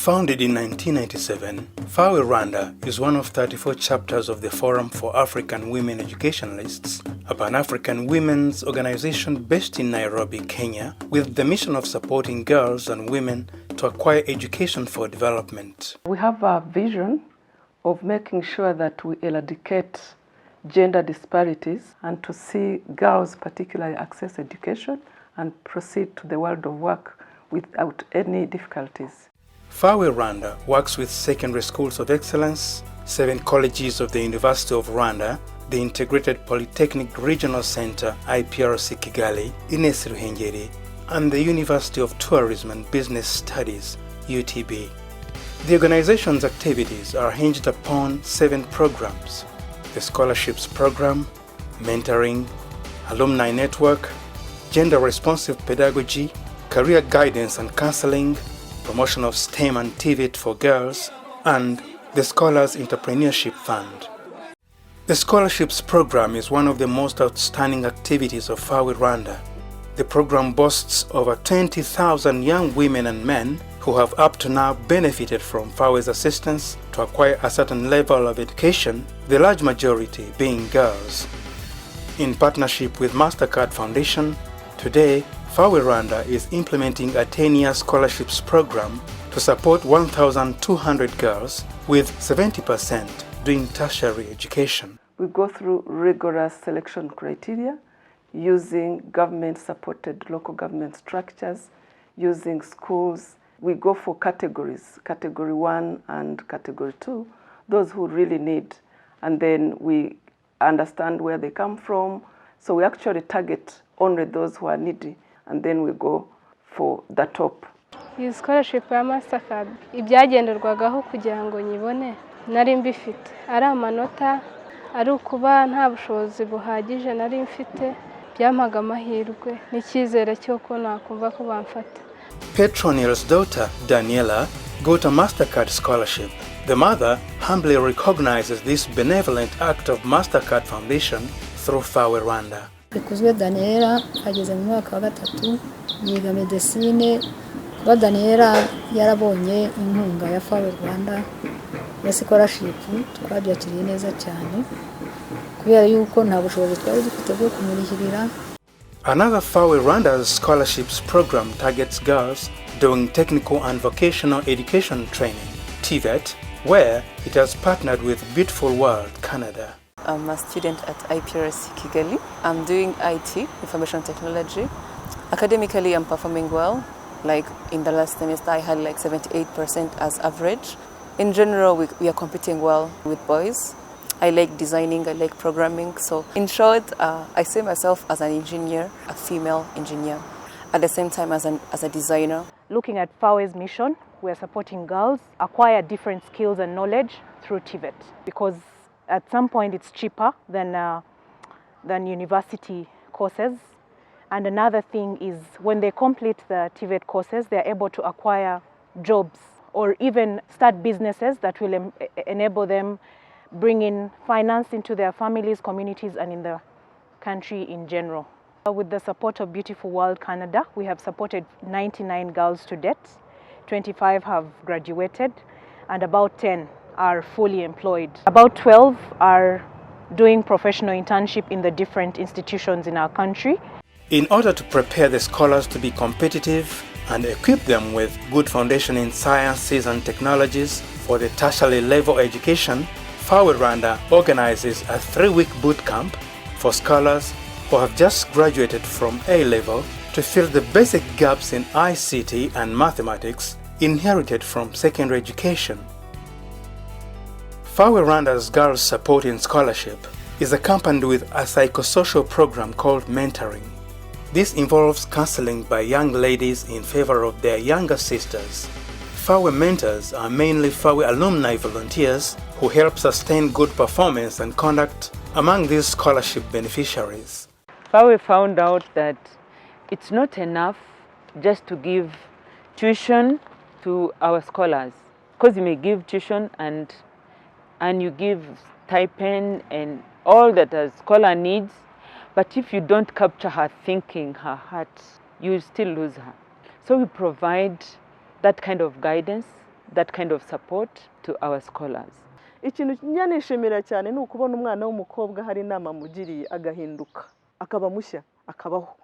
Founded in 1997, FAWE Rwanda is one of 34 chapters of the Forum for African Women Educationalists, a Pan-African women's organization based in Nairobi, Kenya, with the mission of supporting girls and women to acquire education for development. We have a vision of making sure that we eradicate gender disparities and to see girls particularly access education and proceed to the world of work without any difficulties. FAWE Rwanda works with secondary schools of excellence, 7 colleges of the University of Rwanda, the Integrated Polytechnic Regional Center IPRC Kigali, Ines Ruhengeri, and the University of Tourism and Business Studies UTB. The organization's activities are hinged upon 7 programs: the Scholarships Program, Mentoring, Alumni Network, Gender-Responsive Pedagogy, Career Guidance and Counseling, Promotion of STEM and TVET for girls, and the Scholars Entrepreneurship Fund. The Scholarships Program is one of the most outstanding activities of FAWE Rwanda. The program boasts over 20,000 young women and men who have up to now benefited from FAWE's assistance to acquire a certain level of education, the large majority being girls. In partnership with MasterCard Foundation, today FAWE Rwanda is implementing a 10-year scholarships program to support 1,200 girls, with 70% doing tertiary education. We go through rigorous selection criteria using government-supported local government structures, using schools. We go for categories, Category 1 and Category 2, those who really need, and then we understand where they come from. So we actually target only those who are needy, and then we go for the top. Iyi scholarship ya MasterCard ibyagenderwagaho kugira ngo nyibone nari mbifite ari amanota ari ukuba nta bushobozi buhagije nari mfite byampaga amahirwe n'icyizere cy'uko nakumva ko bamfata. Petronil's daughter, Daniela, got a MasterCard scholarship. The mother humbly recognizes this benevolent act of MasterCard Foundation through FAWE Rwanda. Bikozwe Daniela ageze mu mwaka wa 3 yiga medicine. Daniela yarabonye inkunga ya FAWE Rwanda ya scholarship, twabyakiriye neza cyane kubera yuko nta bushobozi twari dufite bwo kumurihirira. Another FAWE Rwanda's scholarships program targets girls doing technical and vocational education training, TVET, where it has partnered with Beautiful World Canada. I'm a student at IPRC Kigali. I'm doing IT, Information Technology. Academically, I'm performing well. Like in the last semester, I had like 78% as average. In general, we are competing well with boys. I like designing, I like programming. So in short, I see myself as an engineer, a female engineer, at the same time as a designer. Looking at FAWE's mission, we are supporting girls acquire different skills and knowledge through TVET, because at some point it's cheaper than university courses. And another thing is when they complete the TVET courses, they're able to acquire jobs or even start businesses that will enable them bring in finance into their families, communities, and in the country in general. With the support of Beautiful World Canada, we have supported 99 girls to date. 25 have graduated, and about 10 are fully employed. About 12 are doing professional internship in the different institutions in our country. In order to prepare the scholars to be competitive and equip them with good foundation in sciences and technologies for the tertiary level education, FAWE Rwanda organizes a 3-week boot camp for scholars who have just graduated from A-level to fill the basic gaps in ICT and mathematics inherited from secondary education. FAWE Rwanda's Girls Support in Scholarship is accompanied with a psychosocial program called Mentoring. This involves counseling by young ladies in favor of their younger sisters. FAWE mentors are mainly FAWE alumni volunteers who help sustain good performance and conduct among these scholarship beneficiaries. FAWE found out that it's not enough just to give tuition to our scholars, because you may give tuition and you give stipend and all that a scholar needs, but if you don't capture her thinking, her heart, you will still lose her. So we provide that kind of guidance that kind of support to our scholars. Ikintu njya nishimira cyane ni ukubona umwana w'umukobwa hari inama mugiriye agahinduka akaba mushya akabaho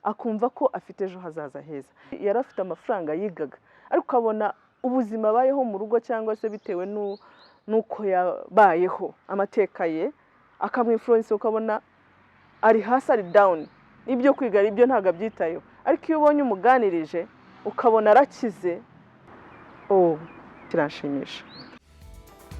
akumva ko afite ejo hazaza heza. Yari afite amafaranga yigaga ariko ukabona ubuzima abayeho mu rugo cyangwa se bitewe nuko yabayeho amateka ye akamwinfluence, ukabona ari hasi ari down, ibyo kwiga ibyo ntago abyitayeho, ariko iyo ubonye umuganirije ukabona arakize, kirashimisha.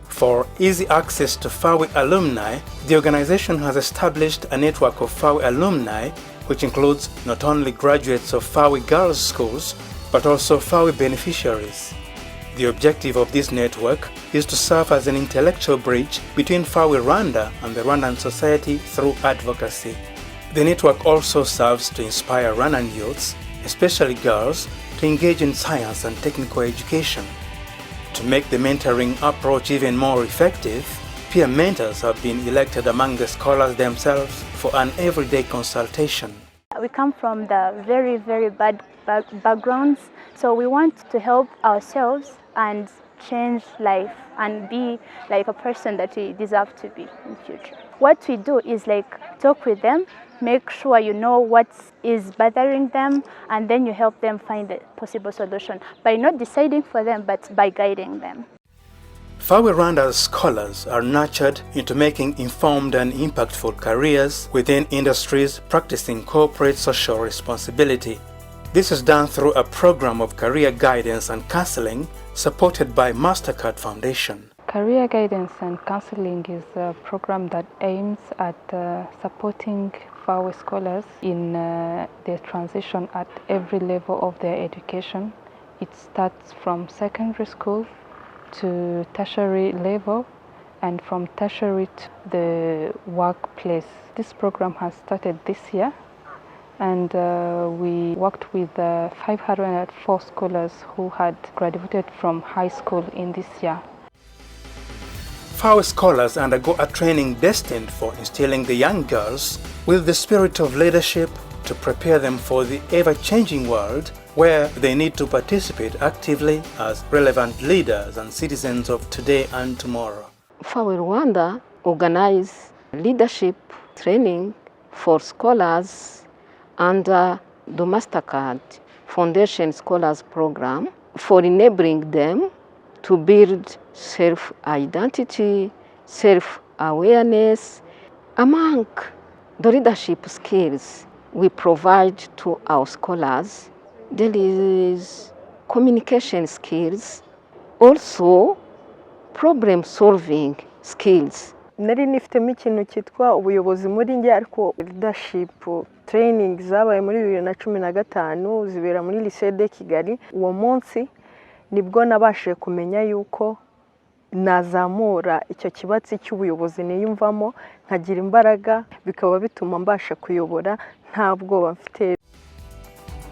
For easy access to FAWE alumni, the organization has established a network of FAWE alumni, which includes not only graduates of FAWE girls' schools, but also FAWE beneficiaries. The objective of this network is to serve as an intellectual bridge between FAWE Rwanda and the Rwandan society through advocacy. The network also serves to inspire Rwandan youths, especially girls, to engage in science and technical education. To make the mentoring approach even more effective, peer mentors have been elected among the scholars themselves for an everyday consultation. We come from the very, very bad backgrounds, so we want to help ourselves and change life and be like a person that we deserve to be in the future. What we do is like talk with them, make sure you know what is bothering them, and then you help them find a possible solution by not deciding for them but by guiding them. FAWE Rwanda's scholars are nurtured into making informed and impactful careers within industries practicing corporate social responsibility. This is done through a program of career guidance and counseling supported by MasterCard Foundation. Career guidance and counseling is a program that aims at supporting FAWE scholars in their transition at every level of their education. It starts from secondary school to tertiary level, and from tertiary to the workplace. This program has started this year, and we worked with 504 scholars who had graduated from high school in this year. FAWE scholars undergo a training destined for instilling the young girls with the spirit of leadership to prepare them for the ever-changing world where they need to participate actively as relevant leaders and citizens of today and tomorrow. FAWE Rwanda organizes leadership training for scholars under the MasterCard Foundation Scholars Program for enabling them to build self-identity, self-awareness. Among the leadership skills we provide to our scholars, there is communication skills, also problem-solving skills. Nari nifitemo ikintu cyitwa ubuyobozi muri njye, ariko leadership training zabaye muri 2015 zibera muri lycée de Kigali. Uwo munsi nibwo nabashije kumenya yuko nazamura icyo kibatsi cy'ubuyobozi niyumvamo, nkagira imbaraga, bikaba bituma mbasha kuyobora nta bwoba mfite.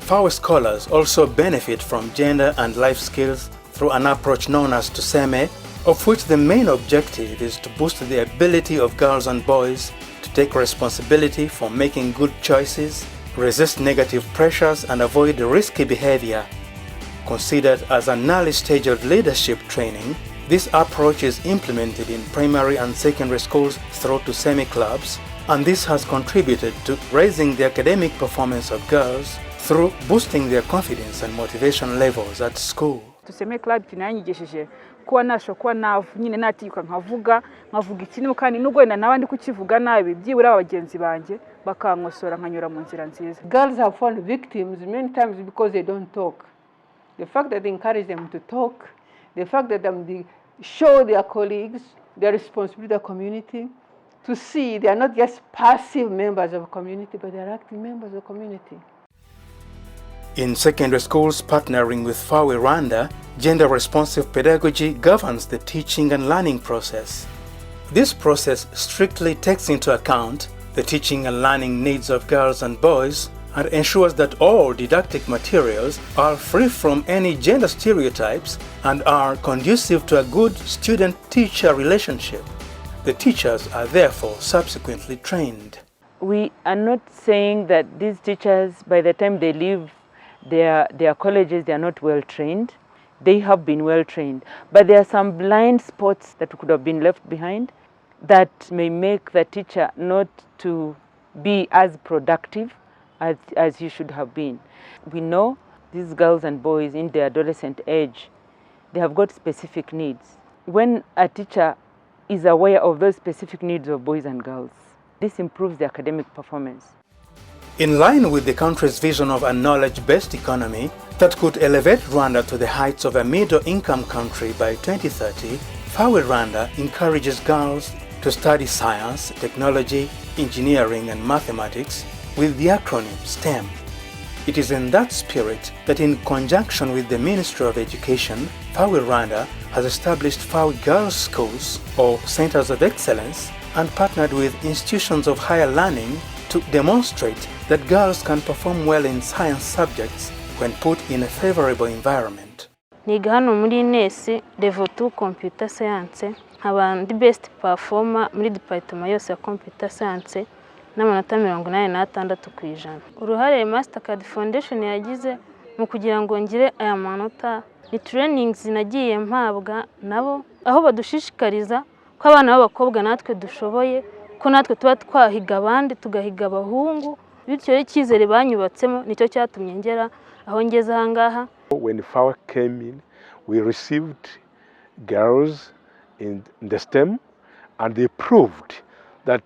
FAWE scholars also benefit from gender and life skills through an approach known as Tuseme, of which the main objective is to boost the ability of girls and boys to take responsibility for making good choices, resist negative pressures, and avoid risky behavior. Considered as an early stage of leadership training, this approach is implemented in primary and secondary schools through Tuseme clubs, and this has contributed to raising the academic performance of girls through boosting their confidence and motivation levels at school. Tuseme club kinanyigishije kuba nashokuba nyine natiyuka nkavuga ikintu kandi nubwo nabandi kukivuga nabi byibura abagenzi banje bakankosora nkanyura mu nzira nziza. Girls have fallen victims many times because they don't talk. The fact that they encourage them to talk, the fact that they show their colleagues their responsibility to the community, to see they are not just passive members of a community, but they are active members of the community. In secondary schools partnering with FAWE Rwanda, gender-responsive pedagogy governs the teaching and learning process. This process strictly takes into account the teaching and learning needs of girls and boys and ensures that all didactic materials are free from any gender stereotypes and are conducive to a good student-teacher relationship. The teachers are therefore subsequently trained. We are not saying that these teachers, by the time they leave their colleges, they are not well trained. they have been well trained. But there are some blind spots that could have been left behind that may make the teacher not to be as productive as he should have been. We know these girls and boys in their adolescent age, they have got specific needs. When a teacher is aware of those specific needs of boys and girls, this improves the academic performance. In line with the country's vision of a knowledge-based economy that could elevate Rwanda to the heights of a middle-income country by 2030, FAWE Rwanda encourages girls to study science, technology, engineering and mathematics with the acronym STEM. It is in that spirit that in conjunction with the Ministry of Education, FAWE Rwanda has established FAWE Girls Schools or Centers of Excellence and partnered with institutions of higher learning to demonstrate that girls can perform well in science subjects when put in a favorable environment. Niga hano muri NES Level 2 Computer Science, nkaba ndi best performer muri department yose ya Computer Science n'amanota 86 kwijana. Uruhare Mastercard Foundation yagize mu kugira ngo ngire aya manota ni trainings nagiye mpabwa nabo aho badushishikariza ko abana b'abakobwa natwe dushoboye, ko natwe tuba twahiga abandi tugahiga abahungu, bityo icyizere banyubatsemo nicyo cyatumye ngera aho ngeze ahangaha. When FAWE came in, we received girls in the STEM, and they proved that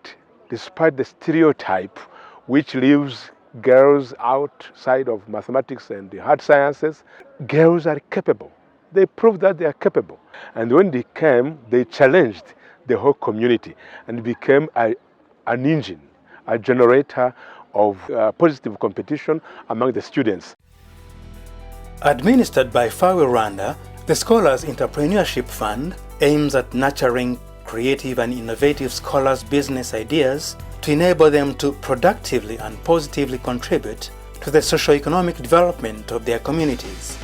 despite the stereotype which leaves girls outside of mathematics and the hard sciences, girls are capable. They proved that they are capable. And when they came, they challenged the whole community and became an engine, a generator of positive competition among the students. Administered by FAWE Rwanda, the Scholars Entrepreneurship Fund aims at nurturing creative and innovative scholars' business ideas to enable them to productively and positively contribute to the socio-economic development of their communities.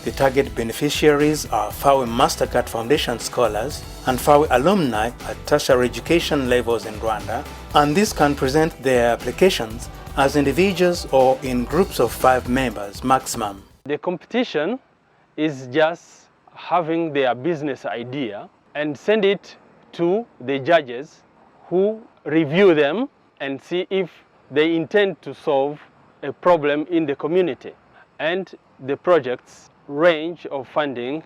The target beneficiaries are FAWE Mastercard Foundation scholars and FAWE alumni at tertiary education levels in Rwanda, and these can present their applications as individuals or in groups of 5 members maximum. The competition is just having their business idea and send it to the judges who review them and see if they intend to solve a problem in the community. And the project's range of funding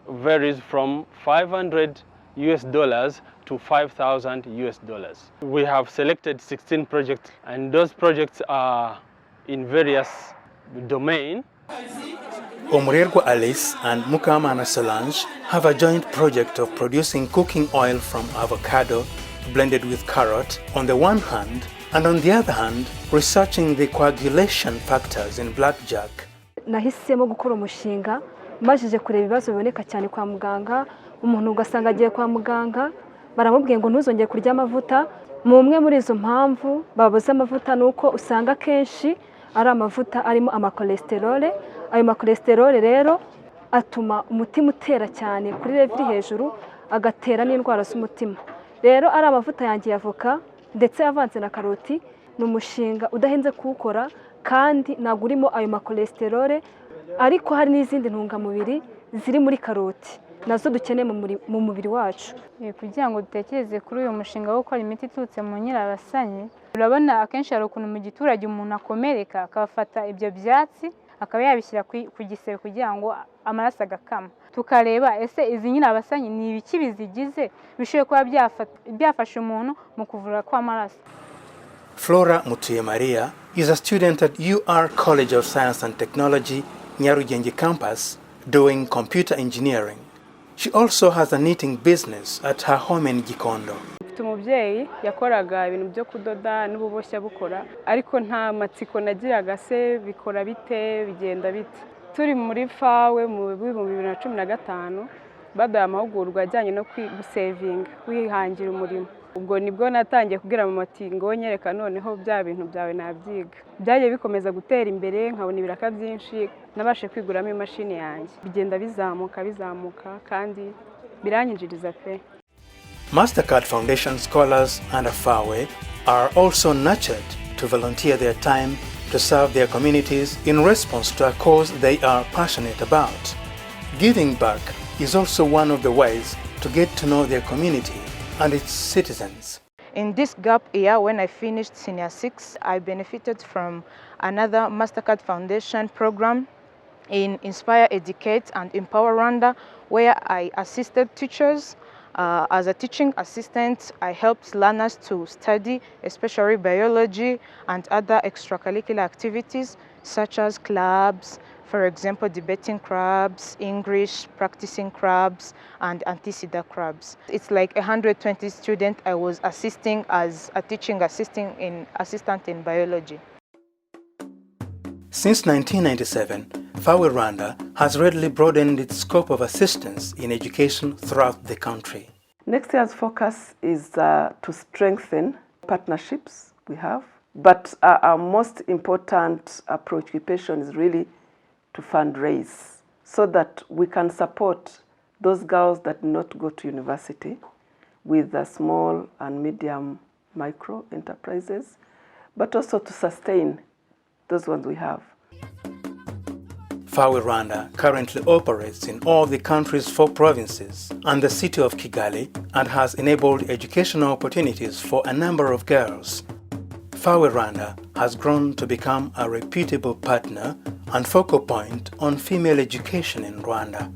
varies from $500 to $5,000. We have selected 16 projects, and those projects are in various domains. Omurerwa Alice and Mukamana Solange have a joint project of producing cooking oil from avocado blended with carrot on the one hand, and on the other hand, researching the coagulation factors in blackjack. Nahisemo gukora umushinga mbajije kureba ibibazo biboneka cyane kwa muganga, umuntu ugasanga agiye kwa muganga baramubwiye ngo ntuzongere kurya amavuta. Mu umwe muri izo mpamvu babuze amavuta nuko usanga kenshi ari amavuta arimo amakolesterole. Ayo makolesterole rero atuma umutima utera cyane kuri level hejuru, agatera n'indwara z'umutima. Rero ari amavuta yanjye yavoka ndetse avanze na karoti, n'umushinga udahenze kuwukora kandi ntabwo urimo ayo makolesterole, ariko hari n'izindi ntungamubiri ziri muri karoti nazo dukeneye mu mubiri wacu. Kugira ngo dutekereze kuri uyu mushinga wo gukora imiti iturutse mu nyirabasanyi, urabona akenshi hari ukuntu mu giturage umuntu akomereka akafata ibyo byatsi akaba yabishyira ku gisebe kugira ngo amaraso agakama. Tukareba ese izi nyirabasanyi ni ibiki bizigize bishoboye kuba byafasha umuntu mu kuvura kw'amaraso. Flora Mutuye Maria is a student at UR College of Science and Technology, Nyarugenge campus, doing computer engineering. She also has a knitting business at her home in Gikondo. Umubyeyi yakoraga ibintu byo kudoda n'ububoshya bukora, ariko nta matsiko nagiraga se bikora bite bigenda bite. Turi muri FAWE mu 2015 badaye amahugurwa ajyanye no gusevinga, kwihangira umurimo. Ubwo nibwo natangiye kugira mu matingo nyereka noneho bya bintu byawe nabyiga. Byagiye bikomeza gutera imbere, nkabona ibiraka byinshi, nabashe kwiguramo imashini yanjye. Bigenda bizamuka kandi biranyinjiriza pe. Mastercard Foundation scholars under FAWE are also nurtured to volunteer their time to serve their communities in response to a cause they are passionate about. Giving back is also one of the ways to get to know their community and its citizens. In this gap year, when I finished Senior 6, I benefited from another MasterCard Foundation program in Inspire, Educate and Empower Rwanda, where I assisted teachers. As a teaching assistant, I helped learners to study, especially biology and other extracurricular activities, such as clubs, for example, debating clubs, English, practicing clubs, and antecedent clubs. It's like 120 students I was assisting as a teaching assistant in biology. Since 1997, FAWE Rwanda has readily broadened its scope of assistance in education throughout the country. Next year's focus is to strengthen partnerships we have, but our most important preoccupation is really to fundraise so that we can support those girls that do not go to university with the small and medium micro enterprises, but also to sustain those ones we have. FAWE Rwanda currently operates in all the country's 4 provinces and the city of Kigali and has enabled educational opportunities for a number of girls. FAWE Rwanda has grown to become a reputable partner and focal point on female education in Rwanda.